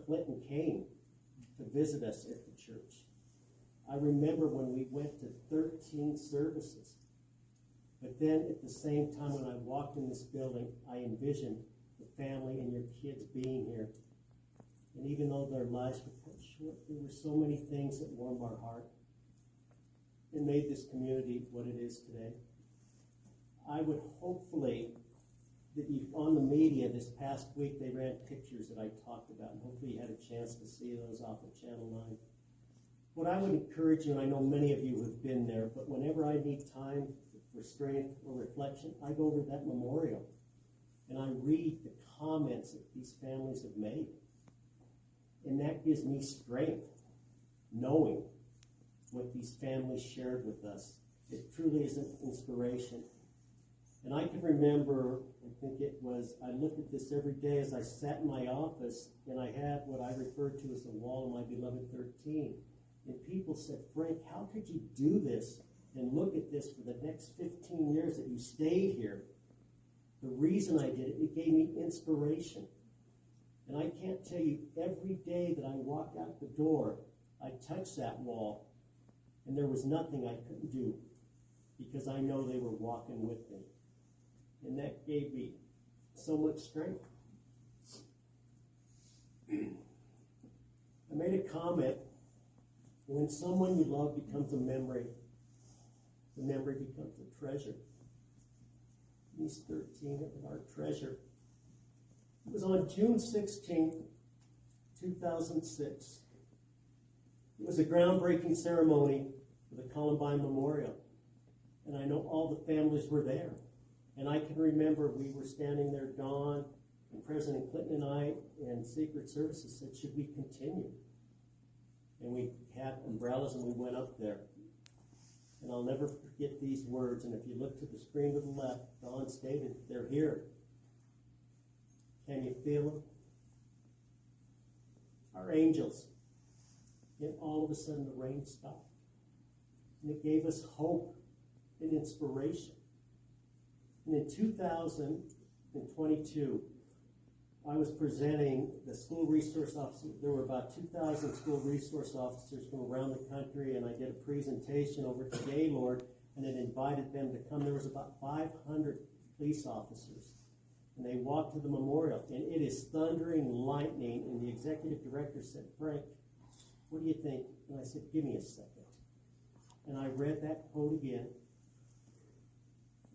Clinton came to visit us at the church. I remember when we went to 13 services. But then at the same time when I walked in this building, I envisioned the family and your kids being here. And even though their lives were cut short, there were so many things that warmed our heart and made this community what it is today. I would hopefully that you, on the media this past week, they ran pictures that I talked about, and hopefully you had a chance to see those off of Channel 9. What I would encourage you, and I know many of you have been there, but whenever I need time for strength or reflection, I go over that memorial and I read the comments that these families have made. And that gives me strength, knowing what these families shared with us. It truly is an inspiration. And I can remember, I think it was, I looked at this every day as I sat in my office, and I had what I referred to as the wall of my beloved 13. And people said, Frank, how could you do this and look at this for the next 15 years that you stayed here? The reason I did it, it gave me inspiration. And I can't tell you, every day that I walked out the door, I touched that wall, and there was nothing I couldn't do because I know they were walking with me. And that gave me so much strength. I made a comment, when someone you love becomes a memory, the memory becomes a treasure. These 13 are our treasure. It was on June 16, 2006. It was a groundbreaking ceremony for the Columbine Memorial. And I know all the families were there. And I can remember we were standing there, Dawn, and President Clinton and I, and Secret Services said, should we continue? And we had umbrellas and we went up there. And I'll never forget these words. And if you look to the screen to the left, Dawn stated, they're here. Can you feel them? Our angels. And all of a sudden the rain stopped. And it gave us hope and inspiration. And in 2022, I was presenting the school resource officers. There were about 2,000 school resource officers from around the country, and I did a presentation over to Gaylord, and it invited them to come. There was about 500 police officers, and they walked to the memorial, and it is thundering lightning, and the executive director said, Frank, what do you think? And I said, give me a second. And I read that quote again,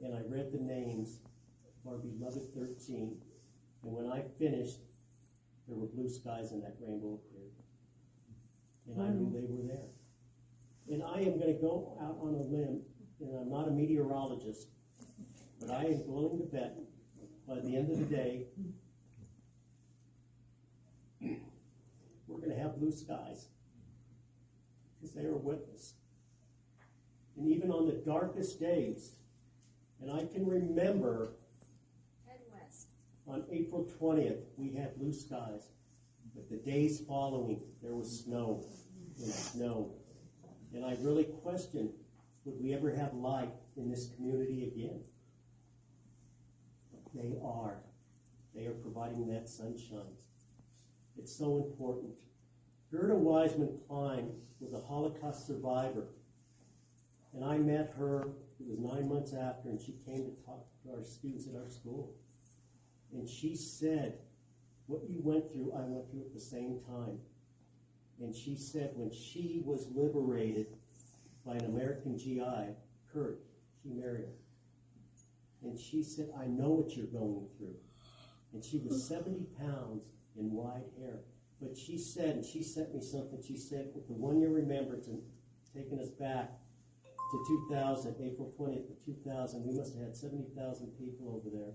and I read the names of our beloved 13. And when I finished, there were blue skies and that rainbow appeared. And I knew they were there. And I am going to go out on a limb, and I'm not a meteorologist, but I am willing to bet by the end of the day, we're going to have blue skies because they are with us. And even on the darkest days, and I can remember on April 20th, we had blue skies, but the days following, there was snow and snow. And I really questioned, would we ever have light in this community again? But they are. They are providing that sunshine. It's so important. Gerda Wiseman Klein was a Holocaust survivor. And I met her, it was 9 months after, and she came to talk to our students at our school. And she said, what you went through, I went through at the same time. And she said when she was liberated by an American GI, Kurt, she married him. And she said, I know what you're going through. And she was 70 pounds in wide hair. But she said, and she sent me something, she said, with the 1 year remembrance and taking us back to 2000, April 20th of 2000, we must have had 70,000 people over there.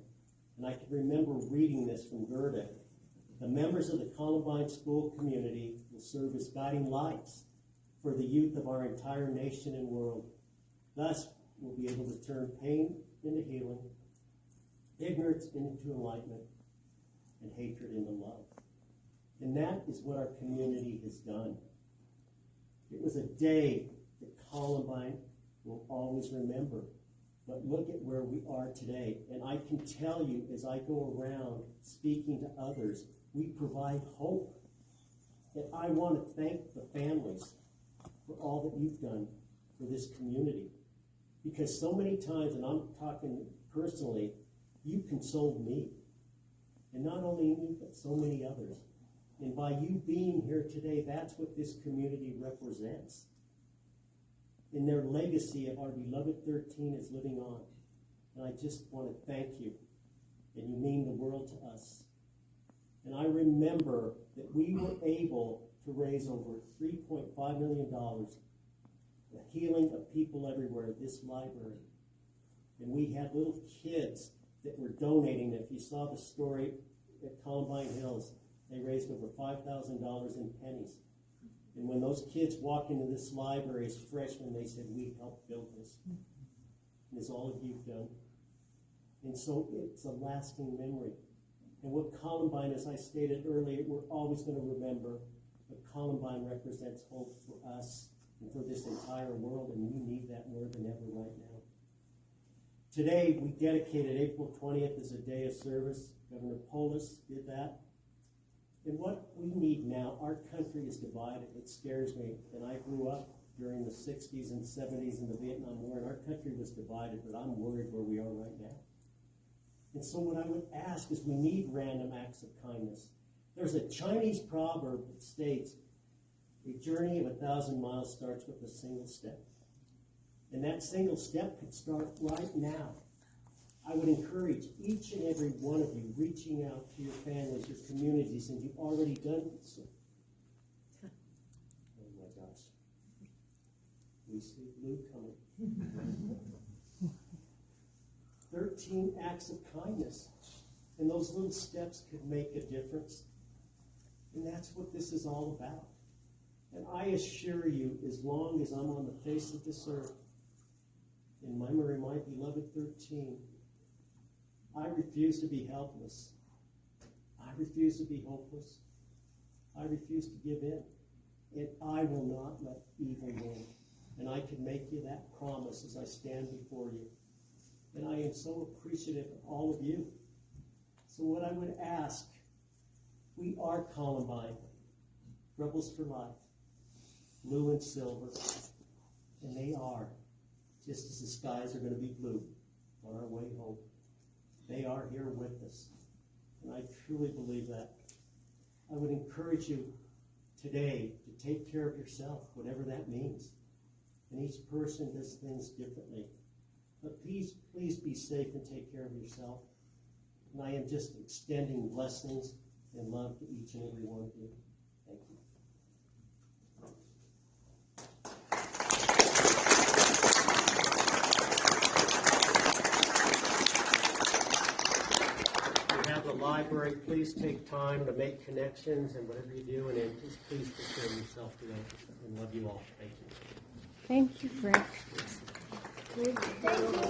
And I can remember reading this from Gerda. The members of the Columbine school community will serve as guiding lights for the youth of our entire nation and world. Thus, we'll be able to turn pain into healing, ignorance into enlightenment, and hatred into love. And that is what our community has done. It was a day that Columbine will always remember. But look at where we are today. And I can tell you, as I go around speaking to others, we provide hope. And I want to thank the families for all that you've done for this community. Because so many times, and I'm talking personally, you consoled me. And not only me, but so many others. And by you being here today, that's what this community represents. And their legacy of our beloved 13 is living on. And I just want to thank you. And you mean the world to us. And I remember that we were able to raise over $3.5 million, the healing of people everywhere at this library. And we had little kids that were donating. If you saw the story at Columbine Hills, they raised over $5,000 in pennies. And when those kids walked into this library as freshmen, they said, we helped build this. And it's all of you've done. And so it's a lasting memory. And what Columbine, as I stated earlier, we're always going to remember, but Columbine represents hope for us and for this entire world, and we need that more than ever right now. Today, we dedicated April 20th as a day of service. Governor Polis did that. And what we need now, our country is divided. It scares me. And I grew up during the 60s and 70s in the Vietnam War, and our country was divided, but I'm worried where we are right now. And so what I would ask is we need random acts of kindness. There's a Chinese proverb that states, a journey of 1,000 miles starts with a single step. And that single step could start right now. I would encourage each and every one of you reaching out to your families, your communities, and you've already done so. Oh my gosh. We see blue coming. 13 acts of kindness. And those little steps could make a difference. And that's what this is all about. And I assure you, as long as I'm on the face of this earth, in memory of my beloved 13, I refuse to be helpless. I refuse to be hopeless. I refuse to give in. And I will not let evil win. And I can make you that promise as I stand before you. And I am so appreciative of all of you. So what I would ask, we are Columbine, Rebels for Life, blue and silver. And they are, just as the skies are going to be blue on our way home. They are here with us. And I truly believe that. I would encourage you today to take care of yourself, whatever that means. And each person does things differently. But please be safe and take care of yourself. And I am just extending blessings and love to each and every one of you. Thank you. We have the library. Please take time to make connections and whatever you do, and then just please take care of yourself today. And love you all. Thank you. Thank you, Frank. Thank you.